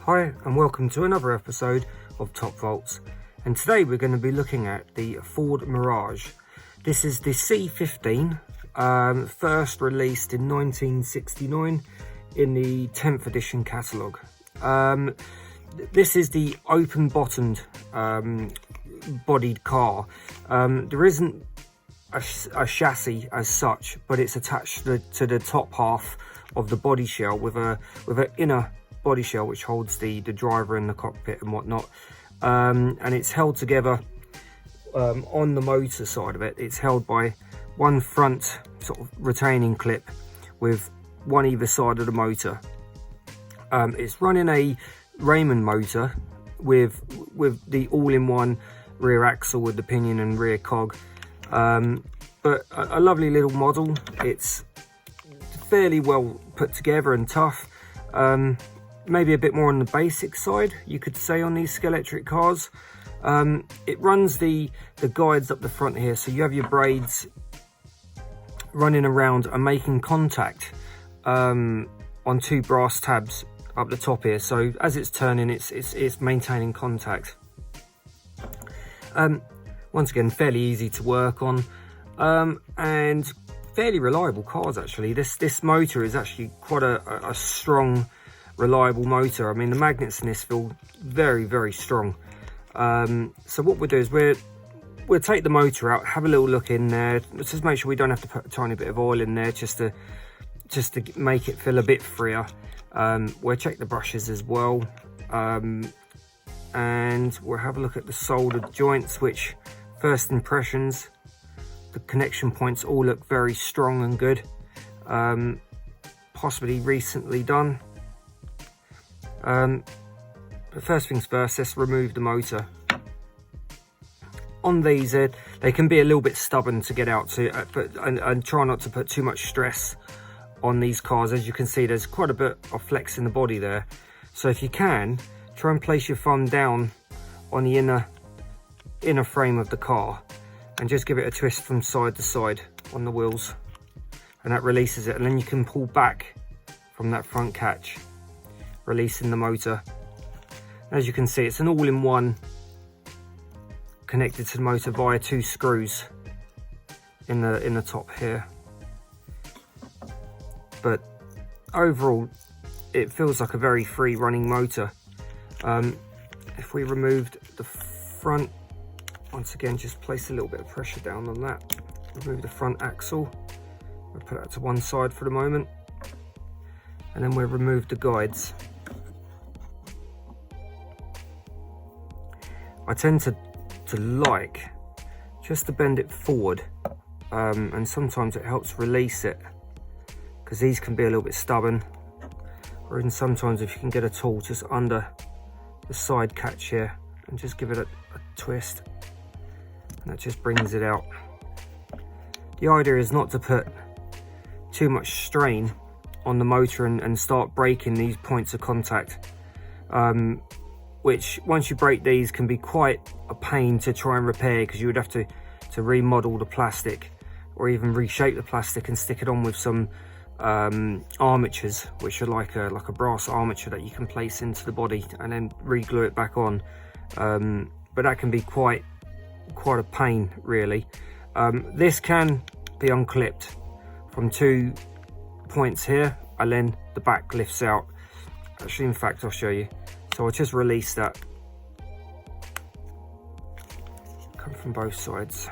Hi and welcome to another episode of Top Volts, and today we're going to be looking at the Ford Mirage. This is the C015, first released in 1969 in the 10th edition catalogue. This is the open bottomed bodied car. There isn't a chassis as such, but it's attached to the top half of the body shell with an inner body shell which holds the driver in the cockpit and whatnot, and it's held together on the motor side of it. It's held by one front sort of retaining clip with one either side of the motor. It's running a Raymond motor with the all-in-one rear axle with the pinion and rear cog, but a lovely little model. It's fairly well put together and tough. Maybe a bit more on the basic side, you could say, on these Scalextric cars. It runs the guides up the front here, so you have your braids running around and making contact on two brass tabs up the top here. So as it's turning, it's maintaining contact. Once again, fairly easy to work on, and fairly reliable cars actually. This motor is actually quite a strong, reliable motor. I mean, the magnets in this feel very, very strong. So what we'll do is we'll take the motor out, have a little look in there. Let's just make sure we don't have to put a tiny bit of oil in there just to make it feel a bit freer. We'll check the brushes as well, and we'll have a look at the soldered joints, which first impressions, the connection points all look very strong and good, possibly recently done. But first things first, let's remove the motor. On these, they can be a little bit stubborn to get out to, and try not to put too much stress on these cars. As you can see, there's quite a bit of flex in the body there. So if you can, try and place your thumb down on the inner frame of the car and just give it a twist from side to side on the wheels, and that releases it. And then you can pull back from that front catch, releasing the motor. As you can see, it's an all-in-one connected to the motor via two screws in the top here. But overall, it feels like a very free running motor. If we removed the front, once again, just place a little bit of pressure down on that. Remove the front axle. We'll put that to one side for the moment, and then we'll remove the guides. I tend to like just to bend it forward, and sometimes it helps release it, because these can be a little bit stubborn. Or even sometimes if you can get a tool just under the side catch here and just give it a twist, and that just brings it out. The idea is not to put too much strain on the motor and start breaking these points of contact, which once you break these can be quite a pain to try and repair, because you would have to remodel the plastic or even reshape the plastic and stick it on with some armatures, which are like a brass armature that you can place into the body and then re-glue it back on. But that can be quite a pain, really. This can be unclipped from 2 points here, and then the back lifts out. Actually, in fact, I'll show you. So I'll just release that. Come from both sides.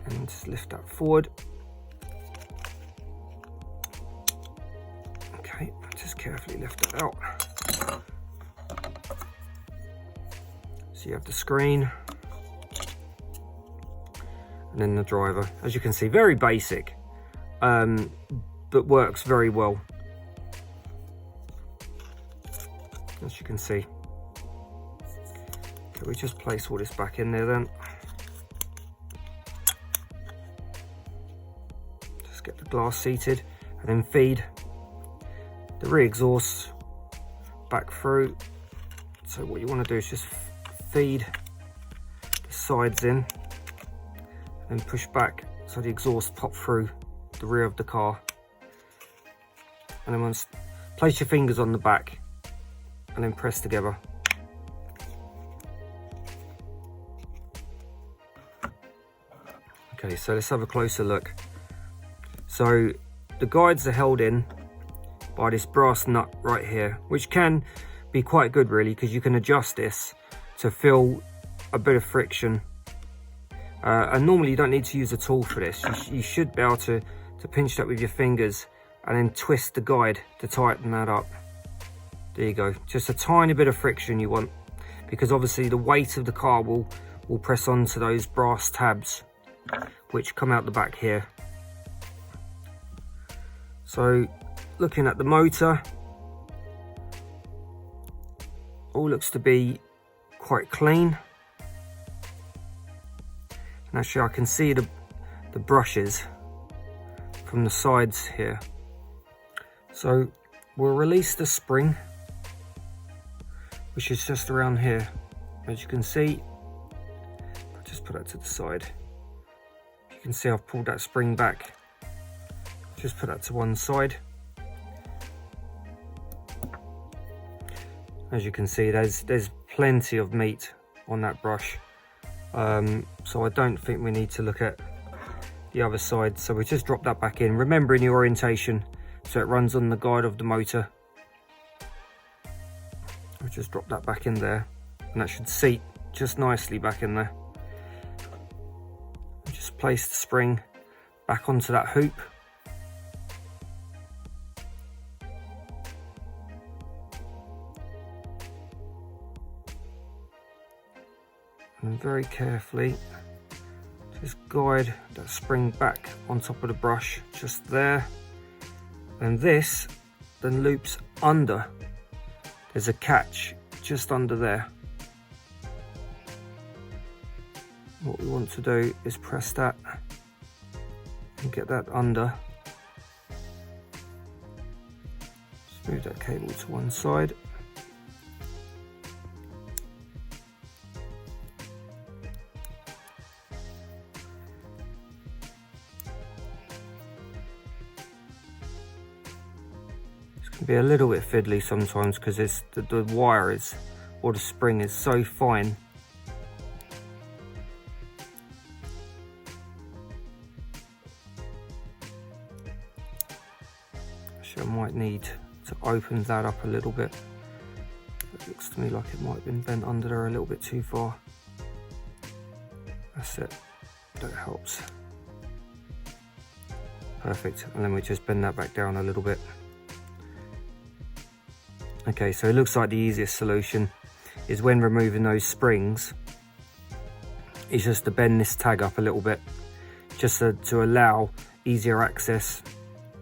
And just lift that forward. Okay, just carefully lift it out. So you have the screen, and then the driver. As you can see, very basic, but works very well. As you can see. Okay, we just place all this back in there then. Just get the glass seated, and then feed the rear exhaust back through. So what you want to do is just feed the sides in and push back so the exhaust pop through the rear of the car. And then once, place your fingers on the back and then press together. Okay, so let's have a closer look. So the guides are held in by this brass nut right here, which can be quite good really, because you can adjust this to feel a bit of friction. And normally you don't need to use a tool for this. You should be able to pinch that with your fingers and then twist the guide to tighten that up. There you go. Just a tiny bit of friction you want, because obviously the weight of the car will press onto those brass tabs which come out the back here. So looking at the motor, all looks to be quite clean. And actually I can see the brushes from the sides here. So we'll release the spring, which is just around here. As you can see, I'll just put that to the side. You can see I've pulled that spring back. Just put that to one side. As you can see, there's plenty of meat on that brush. So I don't think we need to look at the other side. So we just drop that back in, remembering the orientation so it runs on the guide of the motor. We'll just drop that back in there, and that should seat just nicely back in there. Just place the spring back onto that hoop. And very carefully just guide that spring back on top of the brush, just there. And this then loops under. There's a catch just under there. What we want to do is press that and get that under. Just move that cable to one side. Be a little bit fiddly sometimes because it's the wire is, or the spring is so fine. Actually, I might need to open that up a little bit. It looks to me like it might have been bent under there a little bit too far. That's it, that helps. Perfect, and then we just bend that back down a little bit. Okay, so it looks like the easiest solution is when removing those springs is just to bend this tag up a little bit, just to allow easier access,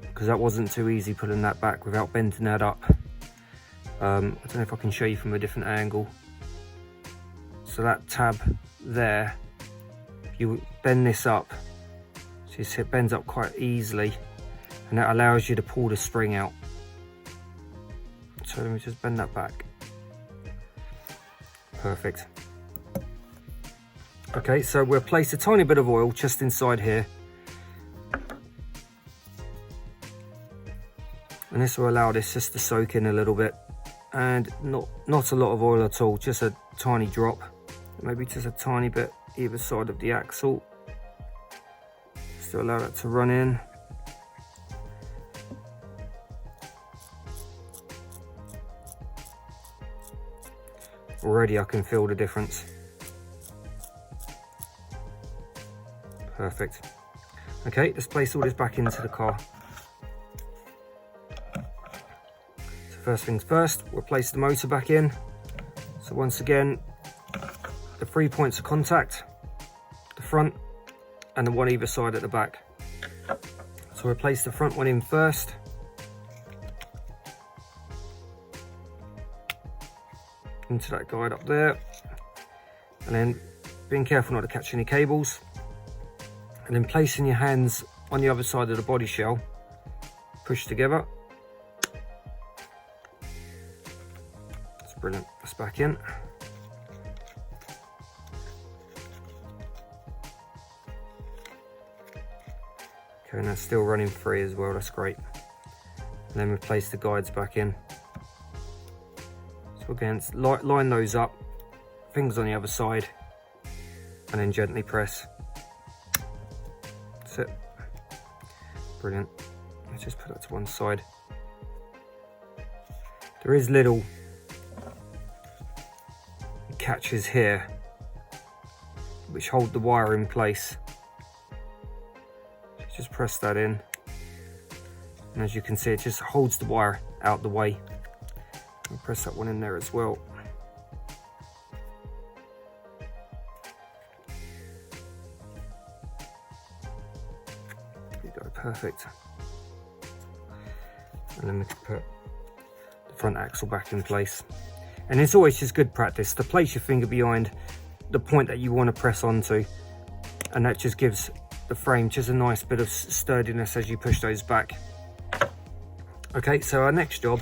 because that wasn't too easy pulling that back without bending that up. I don't know if I can show you from a different angle. So that tab there, you bend this up, so you see it bends up quite easily, and that allows you to pull the spring out. So let me just bend that back. Perfect. Okay, so we'll place a tiny bit of oil just inside here. And this will allow this just to soak in a little bit. And not a lot of oil at all, just a tiny drop. Maybe just a tiny bit either side of the axle. Just to allow that to run in. Already I can feel the difference. Perfect. Okay, let's place all this back into the car. So first things first, we'll place the motor back in. So once again, the 3 points of contact, the front and the one either side at the back. So we'll place the front one in first. Into that guide up there, and then being careful not to catch any cables, and then placing your hands on the other side of the body shell, push together. That's brilliant. That's back in. Okay, and that's still running free as well. That's great. and then we place the guides back in. So again, line those up, fingers on the other side, and then gently press. That's it. Brilliant. Let's just put that to one side. There is little catches here which hold the wire in place. Just press that in, and as you can see, it just holds the wire out the way. I'll press that one in there as well. There you go, perfect. And then we can put the front axle back in place. And it's always just good practice to place your finger behind the point that you want to press onto, and that just gives the frame just a nice bit of sturdiness as you push those back. Okay, so our next job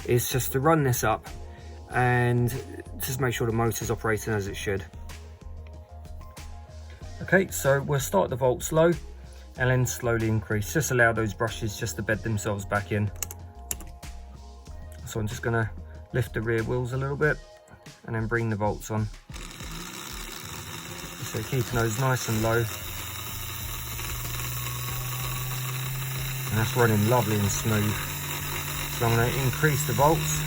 is just to run this up and just make sure the motor's operating as it should. Okay, so we'll start the volt low and then slowly increase. Just allow those brushes just to bed themselves back in. So I'm just going to lift the rear wheels a little bit and then bring the volts on. So keeping those nice and low. And that's running lovely and smooth. So I'm going to increase the volts.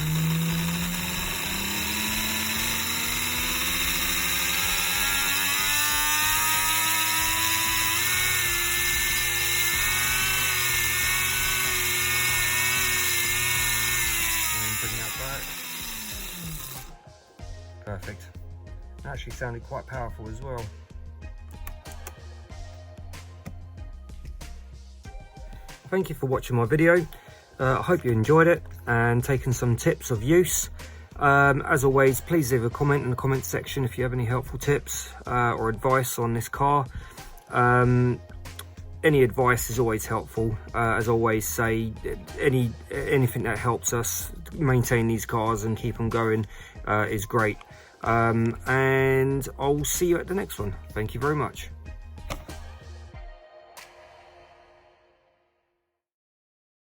And bring that back. Perfect. It actually sounded quite powerful as well. Thank you for watching my video. I hope you enjoyed it and taken some tips of use. As always, please leave a comment in the comment section if you have any helpful tips or advice on this car. Any advice is always helpful. As always say, anything that helps us maintain these cars and keep them going is great. And I'll see you at the next one. Thank you very much.